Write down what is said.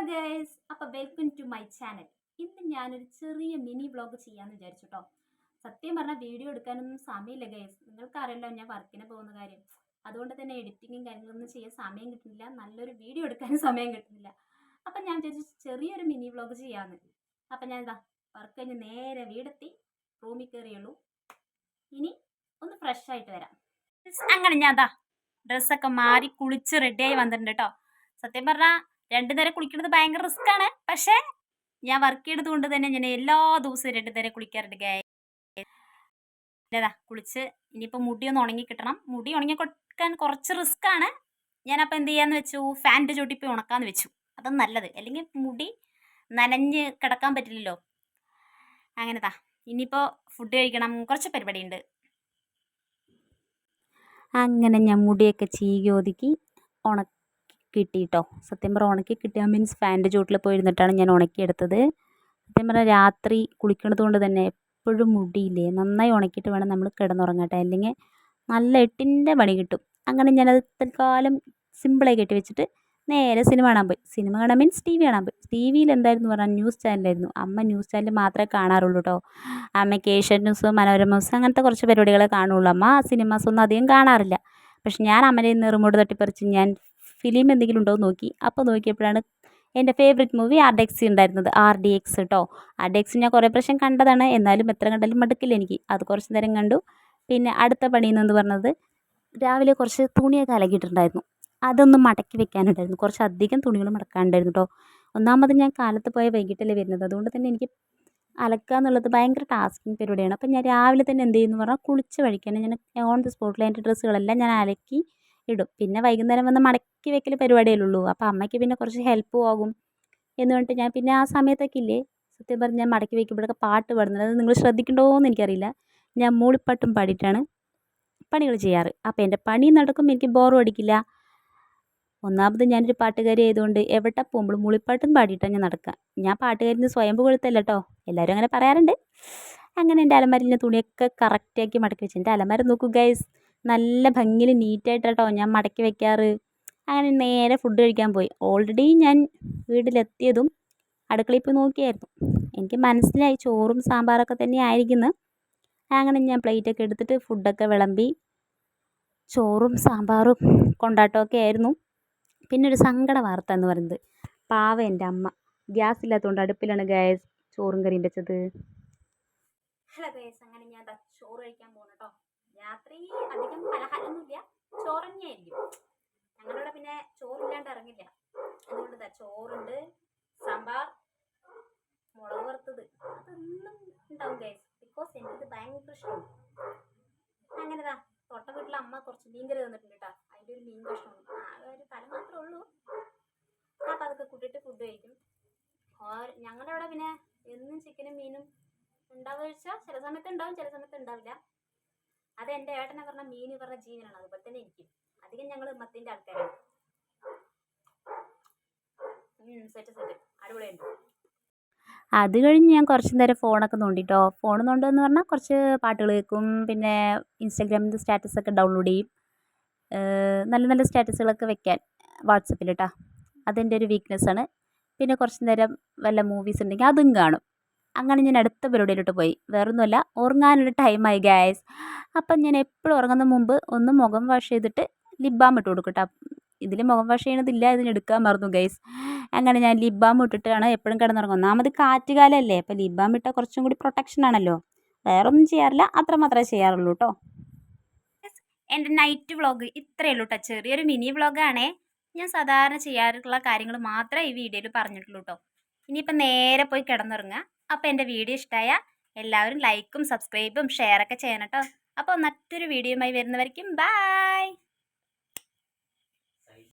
Guys, അപ്പോൾ welcome to my channel. ഇന്ന് ഞാനൊരു ചെറിയ മിനി വ്ളോഗ് ചെയ്യാമെന്ന് വിചാരിച്ചു കേട്ടോ. സത്യം പറഞ്ഞാൽ വീഡിയോ എടുക്കാനൊന്നും സമയമില്ല ഗൈസ്. നിങ്ങൾക്കറിയല്ലോ ഞാൻ വർക്കിന് പോകുന്ന കാര്യം. അതുകൊണ്ട് തന്നെ എഡിറ്റിങ്ങും കാര്യങ്ങളൊന്നും ചെയ്യാൻ സമയം കിട്ടുന്നില്ല, നല്ലൊരു വീഡിയോ എടുക്കാനും സമയം കിട്ടുന്നില്ല. അപ്പം ഞാൻ വിചാരിച്ചു ചെറിയൊരു മിനി വ്ളോഗ് ചെയ്യാമെന്ന്. അപ്പം ഞാൻ വർക്ക് കഴിഞ്ഞ് നേരെ വീടെത്തി റൂമിൽ കയറിയുള്ളൂ. ഇനി ഒന്ന് ഫ്രഷ് ആയിട്ട് വരാം. അങ്ങനെ ഞാൻ ഡ്രസ്സൊക്കെ മാറി കുളിച്ച് റെഡിയായി വന്നിട്ടുണ്ട് കേട്ടോ. സത്യം പറഞ്ഞാൽ 2 നേരം കുളിക്കുന്നത് ഭയങ്കര റിസ്ക്കാണ്. പക്ഷേ ഞാൻ വർക്ക് ചെയ്തത് കൊണ്ട് തന്നെ ഞാൻ എല്ലാ ദിവസവും 2 നേരം കുളിക്കാറുണ്ട് ഗായ്. കുളിച്ച് ഇനിയിപ്പോൾ മുടി ഒന്ന് ഉണങ്ങി കിട്ടണം. മുടി ഉണങ്ങി കൊടുക്കാൻ കുറച്ച് റിസ്ക്കാണ്. ഞാനപ്പോൾ എന്ത് ചെയ്യാന്ന് വെച്ചു, ഫാനിൻ്റെ ചോട്ടിൽ പോയി ഉണക്കാന്ന് വെച്ചു. അതാണ് നല്ലത്, അല്ലെങ്കിൽ മുടി നനഞ്ഞ് കിടക്കാൻ പറ്റില്ലല്ലോ. അങ്ങനെ ഇനിയിപ്പോൾ ഫുഡ് കഴിക്കണം, കുറച്ച് പരിപാടിയുണ്ട്. അങ്ങനെ ഞാൻ മുടിയൊക്കെ ചീകി ഒതുക്കി ഉണക്കി കിട്ടിയിട്ടോ. സത്യം പറഞ്ഞാൽ ഉണക്കി കിട്ടിയ മീൻസ് ഫാനിൻ്റെ ചുവട്ടിൽ പോയിരുന്നിട്ടാണ് ഞാൻ ഉണക്കിയെടുത്തത്. സത്യം പറഞ്ഞാൽ രാത്രി കുളിക്കണത് കൊണ്ട് തന്നെ എപ്പോഴും മുടിയില്ലേ നന്നായി ഉണക്കിയിട്ട് വേണം നമ്മൾ കിടന്നുറങ്ങട്ടെ, അല്ലെങ്കിൽ നല്ല എട്ടിൻ്റെ പണി കിട്ടും. അങ്ങനെ ഞാനത് തൽക്കാലം സിമ്പിളായി കെട്ടി വെച്ചിട്ട് നേരെ സിനിമ കാണാൻ പോയി. സിനിമ കാണാൻ മീൻസ് ടി വി കാണാൻ പോയി. ടി വിയിൽ എന്തായിരുന്നു പറഞ്ഞാൽ ന്യൂസ് ചാനലായിരുന്നു. അമ്മ ന്യൂസ് ചാനൽ മാത്രമേ കാണാറുള്ളൂ കേട്ടോ. അമ്മയ്ക്ക് ഏഷ്യൻ ന്യൂസ്, മനോരമ ന്യൂസ് അങ്ങനത്തെ കുറച്ച് പരിപാടികളെ കാണുള്ളൂ. അമ്മ സിനിമാസ് ഒന്നും അധികം കാണാറില്ല. പക്ഷെ ഞാൻ അമ്മയുടെ നിന്ന് റിമോട്ട് തട്ടിപ്പറിച്ച് ഞാൻ ഫിലിം എന്തെങ്കിലും ഉണ്ടോ എന്ന് നോക്കി. അപ്പോൾ നോക്കിയപ്പോഴാണ് എൻ്റെ ഫേവറേറ്റ് മൂവി RDX ഉണ്ടായിരുന്നത്. RDX കേട്ടോ. RDX ഞാൻ കുറേ പ്രാവശ്യം കണ്ടതാണ്, എന്നാലും എത്ര കണ്ടാലും മടുക്കില്ല എനിക്ക്. അത് കുറച്ച് നേരം കണ്ടു. പിന്നെ അടുത്ത പണിയെന്ന് പറഞ്ഞത് രാവിലെ കുറച്ച് തുണിയൊക്കെ അലക്കിയിട്ടുണ്ടായിരുന്നു. അതൊന്ന് മടക്കി വെക്കാനുണ്ടായിരുന്നു. കുറച്ച് അധികം തുണികൾ മടക്കാനുണ്ടായിരുന്നു കേട്ടോ. ഒന്നാമത് ഞാൻ കാലത്ത് പോയ വൈകിട്ടല്ലേ വരുന്നത്, അതുകൊണ്ട് തന്നെ എനിക്ക് അലക്കുക എന്നുള്ളത് ഭയങ്കര ടാസ്കിങ് പരിപാടിയാണ്. അപ്പം ഞാൻ രാവിലെ തന്നെ എന്ത് ചെയ്യുമെന്ന് പറഞ്ഞാൽ കുളിച്ച് വഴിക്കാണ് ഞാൻ ഓൺ ദി സ്പോട്ടിൽ എൻ്റെ ഡ്രസ്സുകളെല്ലാം ഞാൻ അലക്കി ഇടും. പിന്നെ വൈകുന്നേരം വന്ന് മടക്കി വെക്കൽ പരിപാടിയല്ലേ ഉള്ളൂ. അപ്പോൾ അമ്മയ്ക്ക് പിന്നെ കുറച്ച് ഹെൽപ്പും ആകും എന്ന് പറഞ്ഞിട്ട് ഞാൻ പിന്നെ ആ സമയത്തൊക്കെ ഇല്ലേ, സത്യം പറഞ്ഞ് ഞാൻ മടക്കി വയ്ക്കുമ്പോഴൊക്കെ പാട്ട് പാടുന്നത്, അത് നിങ്ങൾ ശ്രദ്ധിക്കണ്ടോ എന്ന് എനിക്കറിയില്ല. ഞാൻ മൂളിപ്പാട്ടും പാടിയിട്ടാണ് പണികൾ ചെയ്യാറ്. അപ്പോൾ എൻ്റെ പണി നടക്കും, എനിക്ക് ബോറും അടിക്കില്ല. ഒന്നാമത് ഞാനൊരു പാട്ടുകാരി ആയതുകൊണ്ട് എവിടെ പോകുമ്പോഴും മൂളിപ്പാട്ടും പാടിയിട്ടാണ് ഞാൻ നടക്കുക. ഞാൻ പാട്ടുകാരിന്ന് സ്വയം പുകഴ്ത്തല്ല കേട്ടോ, എല്ലാവരും അങ്ങനെ പറയാറുണ്ട്. അങ്ങനെ എൻ്റെ അലമാരിൽ ഞാൻ തുണിയൊക്കെ കറക്റ്റാക്കി മടക്കി വെച്ചു. എൻ്റെ അലമാര നോക്കൂ ഗൈസ്, നല്ല ഭംഗിയിൽ നീറ്റായിട്ടോ ഞാൻ മടക്കി വെക്കാറ്. അങ്ങനെ നേരെ ഫുഡ് കഴിക്കാൻ പോയി. ഓൾറെഡി ഞാൻ വീട്ടിലെത്തിയതും അടുക്കളയിൽ പോയി നോക്കിയായിരുന്നു. എനിക്ക് മനസ്സിലായി ചോറും സാമ്പാറൊക്കെ തന്നെ ആയിരിക്കുന്നു. അങ്ങനെ ഞാൻ പ്ലേറ്റൊക്കെ എടുത്തിട്ട് ഫുഡൊക്കെ വിളമ്പി. ചോറും സാമ്പാറും കൊണ്ടാട്ടമൊക്കെ ആയിരുന്നു. പിന്നെ ഒരു സങ്കട വാർത്ത എന്ന് പറയുന്നത്, പാവ എൻ്റെ അമ്മ ഗ്യാസ് ഇല്ലാത്തതുകൊണ്ട് അടുപ്പിലാണ് ഗ്യാസ് ചോറും കറിയും വെച്ചത്. ഹലോ ഗൈസ്, അങ്ങനെ ഞാൻ ചോറ് കഴിക്കാൻ പോകണം കേട്ടോ. രാത്രി അധികം പലഹാരമൊന്നുമില്ല, ചോറ് തന്നെയായിരിക്കും. ഞങ്ങളിവിടെ പിന്നെ ചോറില്ലാണ്ട് ഇറങ്ങില്ല. അതുകൊണ്ട് ചോറുണ്ട്, സാമ്പാർ, മുളക് വറുത്തത്, അതൊന്നും ഉണ്ടാവും ഗൈസ്. ബിക്കോസ് എനിക്കിത് ഭയങ്കര ഇഷ്ടമാണ്. അങ്ങനെ തൊട്ട വീട്ടിലെ അമ്മ കുറച്ച് മീൻകറി തന്നിട്ടുണ്ട് കേട്ടോ. അതിൻ്റെ ഒരു മീൻ കഷ്ണമാണ്, ഒരു തല മാത്രമേ ഉള്ളൂ. അപ്പം അതൊക്കെ കൂട്ടിയിട്ട് ഫുഡ് കഴിക്കും. ഞങ്ങളുടെ അവിടെ പിന്നെ എന്നും ചിക്കനും മീനും ഉണ്ടാവുക വെച്ചാൽ ചില സമയത്ത് ഉണ്ടാവും, ചില സമയത്ത് ഉണ്ടാവില്ല. അത് എൻ്റെ ഏട്ടനെ പറഞ്ഞ മീൻ പറഞ്ഞ ജീവനാണ്. അതുപോലെ തന്നെ എനിക്കും. അധികം ഞങ്ങൾ മത്തിൻ്റെ ആൾക്കാരാണ്. സെറ്റ് അടിപൊളിയുണ്ട്. അത് കഴിഞ്ഞ് ഞാൻ കുറച്ച് നേരം ഫോണൊക്കെ നോണ്ടിട്ടോ. ഫോൺ നോണ്ടുകയെന്ന് പറഞ്ഞാൽ കുറച്ച് പാട്ടുകൾ കേൾക്കും, പിന്നെ ഇൻസ്റ്റാഗ്രാമിൽ സ്റ്റാറ്റസൊക്കെ ഡൗൺലോഡ് ചെയ്യും. നല്ല നല്ല സ്റ്റാറ്റസുകളൊക്കെ വെക്കാൻ വാട്സപ്പിൽ കേട്ടോ, അതെൻ്റെ ഒരു വീക്ക്നെസ്സാണ്. പിന്നെ കുറച്ച് നേരം വല്ല മൂവീസ് ഉണ്ടെങ്കിൽ അതും കാണും. അങ്ങനെ ഞാൻ അടുത്ത പരിപാടിയിലോട്ട് പോയി. വേറൊന്നുമല്ല, ഉറങ്ങാനൊരു ടൈമായി ഗായ്സ്. അപ്പം ഞാൻ എപ്പോഴും ഉറങ്ങുന്ന മുമ്പ് ഒന്ന് മുഖം വാഷ് ചെയ്തിട്ട് ലിപ് ബാം ഇട്ട് കൊടുക്കും കേട്ടോ. ഇതിൽ മുഖം വാഷ് ചെയ്യണതില്ല, ഇതിനെടുക്കാൻ മറന്നു ഗൈസ്. അങ്ങനെ ഞാൻ ലിപ് ബാം ഇട്ടിട്ടാണ് എപ്പോഴും കിടന്നുറങ്ങും. ഒന്നാമത് കാറ്റുകാലമല്ലേ, അപ്പോൾ ലിപ് ബാം ഇട്ടാൽ കുറച്ചും കൂടി പ്രൊട്ടക്ഷൻ ആണല്ലോ. വേറൊന്നും ചെയ്യാറില്ല, അത്ര മാത്രമേ ചെയ്യാറുള്ളൂ കേട്ടോ. എൻ്റെ നൈറ്റ് വ്ളോഗ് ഇത്രയേ ഉള്ളൂ കേട്ടോ. ചെറിയൊരു മിനി വ്ളോഗാണേ. ഞാൻ സാധാരണ ചെയ്യാറുള്ള കാര്യങ്ങൾ മാത്രമേ ഈ വീഡിയോയിൽ പറഞ്ഞിട്ടുള്ളൂ കേട്ടോ. ഇനിയിപ്പോൾ നേരെ പോയി കിടന്നുറങ്ങുക. അപ്പോൾ എൻ്റെ വീഡിയോ ഇഷ്ടമായ എല്ലാവരും ലൈക്കും സബ്സ്ക്രൈബും ഷെയറൊക്കെ ചെയ്യണം കേട്ടോ. അപ്പോൾ മറ്റൊരു വീഡിയോയുമായി വരുന്നവരേക്കും ബൈ.